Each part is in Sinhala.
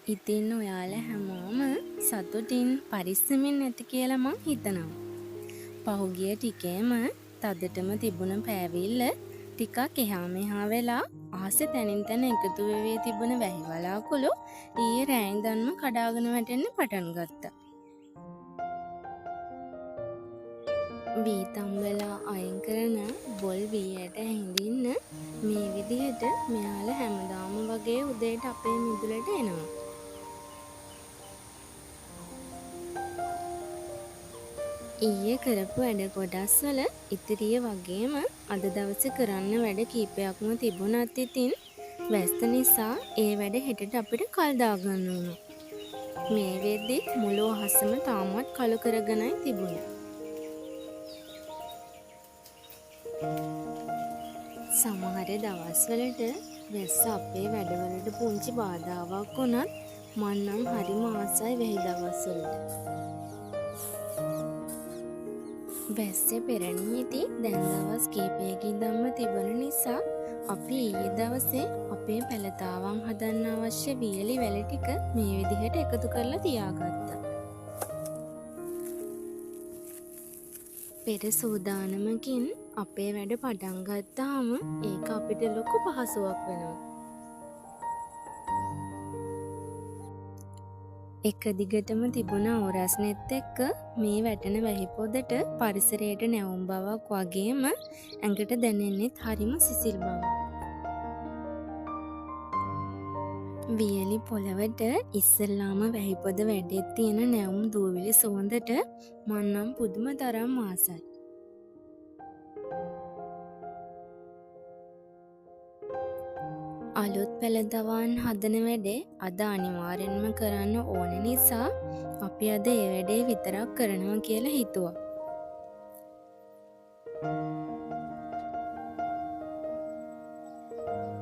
ඉතින් ඔයාලා හැමෝම සතුටින් පරිස්සමින් නැති කියලා මං හිතනවා. පහුගිය ටිකේම තදටම තිබුණ පෑවිල්ල ටිකක් එහා මෙහා වෙලා ආසෙ තැනින් තැන එකතු වෙවී තිබුණ වැහි වලාකුළු ඊයේ රෑ ඉඳන්ම කඩාගෙන වැටෙන්න පටන් ගත්තා. වී තම්බලා අයින් කරන බොල් වීයට ඇහිඳින්න මේ විදිහට මෙයාලා හැමදාම වගේ උදේට අපේ මිදුලට එනවා. ඊයේ කරපු වැඩ කොටස් වල ඉතිරිය වගේම අද දවසේ කරන්න වැඩ කීපයක්ම තිබුණත් ඉතින් වැස්ස නිසා ඒ වැඩ හෙටට අපිට කල් දාගන්න වුණා. මේ වෙද්දි මුළු අහසම තාමත් කළු කරගෙනයි තිබුණේ. සමහර දවස්වලට වැස්ස අපේ වැඩවලට පුංචි බාධාවක් වුණත් මං නම් හරිම ආසයි වෙහි දවස්වලට. වැස්සේ පෙරණියේදී දැන් දවස් කීපයකින් ධම්ම තිබුණ නිසා අපි ඊයේ දවසේ අපේ පළතාවන් හදන්න අවශ්‍ය වියලි වැල ටික මේ විදිහට එකතු කරලා තියාගත්තා. පෙර සූදානමකින් අපේ වැඩ පටන් ගත්තාම ඒක අපිට ලොකු පහසුවක් වෙනවා. එක දිගටම තිබුණ ඕරස්නෙත් එක්ක මේ වැටෙන වැහි පොදට පරිසරයට නැවුම් බවක් වගේම ඇඟට දැනෙන්නෙත් හරිම සිසිල් බවක්. වියලි පොළවට ඉස්සෙල්ලාම වැහි පොද වැඩෙත් තියෙන නැවුම් දූවිලි සුවඳට මං නම් පුදුම තරම් ආසයි. අලුත් පළදවාන් හදන වැඩේ අද අනිවාර්යෙන්ම කරන්න ඕන නිසා අපි අද ඒ වැඩේ විතරක් කරනවා කියලා හිතුවා.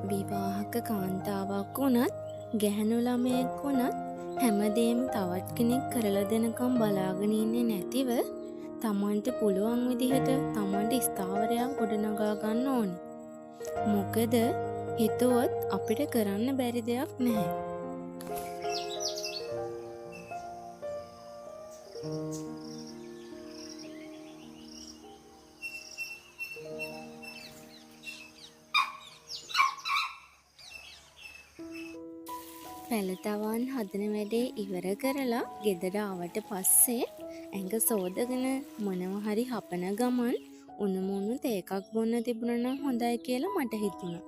විවාහක කාන්තාවක් වුණත් ගැහැණු ළමයෙක් වුණත් හැමදේම තවත් කෙනෙක් කරලා දෙනකම් බලාගෙන ඉන්නේ නැතිව තමන්ට පුළුවන් විදිහට තමන්ට ස්ථාවරයක් ගොඩනගා ගන්න ඕනේ. මොකද හිතුවොත් අපිට කරන්න බැරි දෙයක් නැහැ. පැළතවන් හදන වැඩේ ඉවර කරලා ගෙදර ආවට පස්සේ ඇඟ සෝදගෙන මොනවා හරි හපන ගමන් උණුමුණු තේ එකක් බොන්න තිබුණා නම් හොඳයි කියලා මට හිතුණා.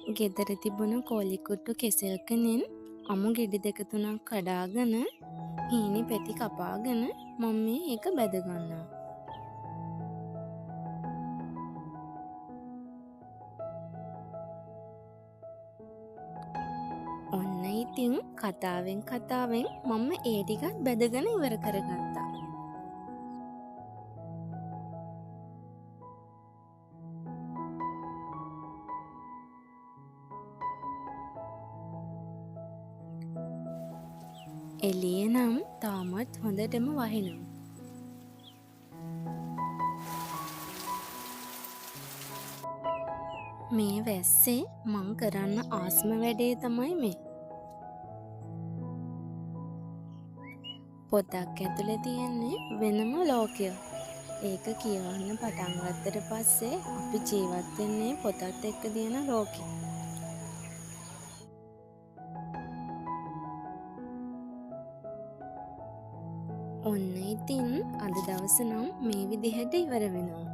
ගෙදර තිබුණ කෝලිකුට්ටු කෙසෙල් කනෙන් අමු ගෙඩි දෙක තුනක් කඩාගෙන හීනි පෙති කපාගෙන මම මේ ඒක බැද ගන්නවා. ඔන්න ඉතින් කතාවෙන් මම ඒ ටිකත් බැදගෙන ඉවර කරගත්තා. එළිය නම් තාමත් හොඳටම වහිනවා. මේ වැස්සේ මං කරන්න ආස්ම වැඩේ තමයි මේ. පොතක් ඇතුලේ තියෙන්නේ වෙනම ලෝකයක්. ඒක කියවන්න පටන් ගත්තට පස්සේ අපි ජීවත් වෙන්නේ පොතත් එක්ක තියෙන ලෝකෙ. ඔන්න ඉතින් අද දවස නම් මේ විදිහට ඉවර වෙනවා.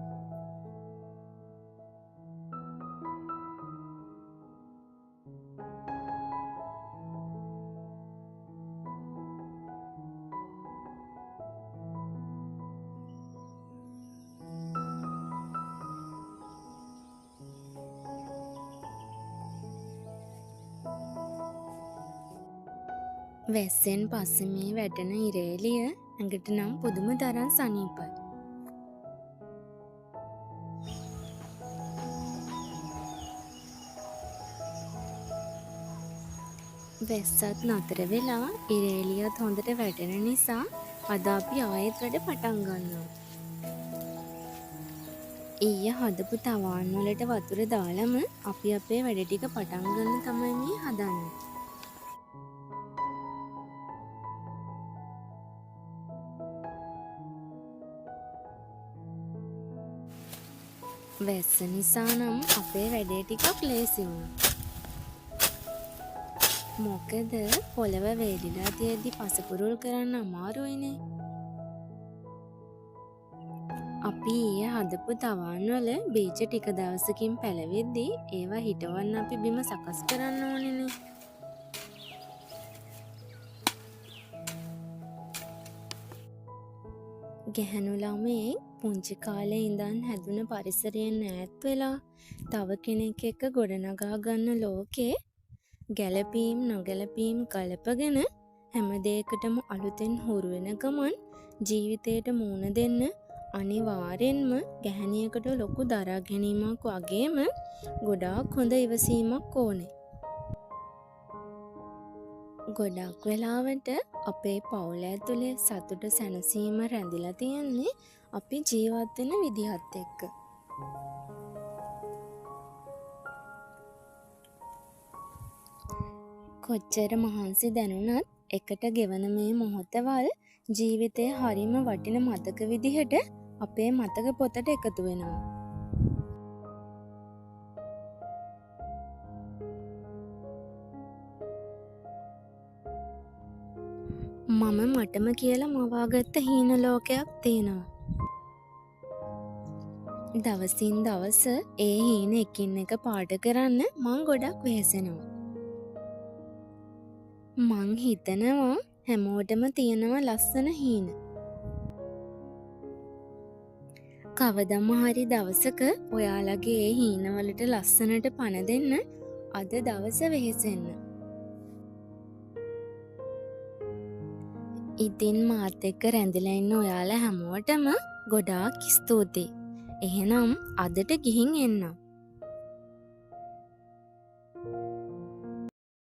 වැස්සෙන් පස්සේ මේ වැටෙන ඉරේලිය ඇඟට නම් පුදුම තරම් සනීපයි. වැස්සත් නතර වෙලා ඉරේලියත් හොඳට වැටෙන නිසා අද අපි ආයෙත් වැඩ පටන් ගන්නවා. ඊයේ හදපු තවාන් වලට වතුර දාලම අපි අපේ වැඩ ටික පටන් ගන්න තමයි මේ හදන්නේ. වැස්ස නිසා නම් අපේ වැඩේ ටිකක් ලේසි වුණා. මොකද පොළව වේලිලා තියෙද්දි පසපුරුල් කරන්න අමාරුයිනේ. අපි ඊයේ හදපු තවාන් වල බීජ ටික දවසකින් පැලවෙද්දි ඒවා හිටවන්න අපි බිම සකස් කරන්න ඕනේනේ. ගැහැණු ළමයෙක් පුංචි කාලේ ඉඳන් හැදුන පරිසරයෙන් ඈත් වෙලා තව කෙනෙක් එක්ක ගොඩනගා ගන්න ලෝකේ ගැළපීම් නොගැළපීම් කලපගෙන හැම දෙයකටම අලුතෙන් හුරු වෙන ගමන් ජීවිතයට මූණ දෙන්න අනිවාර්යෙන්ම ගැහැණියකට ලොකු දරා ගැනීමක් වගේම ගොඩාක් හොඳ ඉවසීමක් ඕනේ. ගොඩක් වෙලාවට අපේ පවුල ඇතුලේ සතුට සැනසීම රැඳිලා තියෙන්නේ අපි ජීවත් වෙන විදිහත් එක්ක. කොච්චර මහන්සි දැනුණත් එකට ගෙවන මේ මොහොතවල් ජීවිතේ හරිම වටින මතක විදිහට අපේ මතක පොතට එකතු වෙනවා. මම මටම කියලා මවාගත්ත හීන ලෝකයක් තියෙනවා. දවසින් දවස ඒ හීන එකින් එක පාට කරන්න මං ගොඩක් වෙහෙසෙනවා. මං හිතනවා හැමෝටම තියෙනවා ලස්සන හීන. කවදම හරි දවසක ඔයාලගේ ඒ හීනවලට ලස්සනට පණ දෙන්න අද දවස වෙහෙසෙන්න. ඉතින් මාත් එක්ක රැඳිලා ඉන්න ඔයාලා හැමෝටම ගොඩාක් ස්තුතියි. එහෙනම් අදට ගිහින් එන්නම්.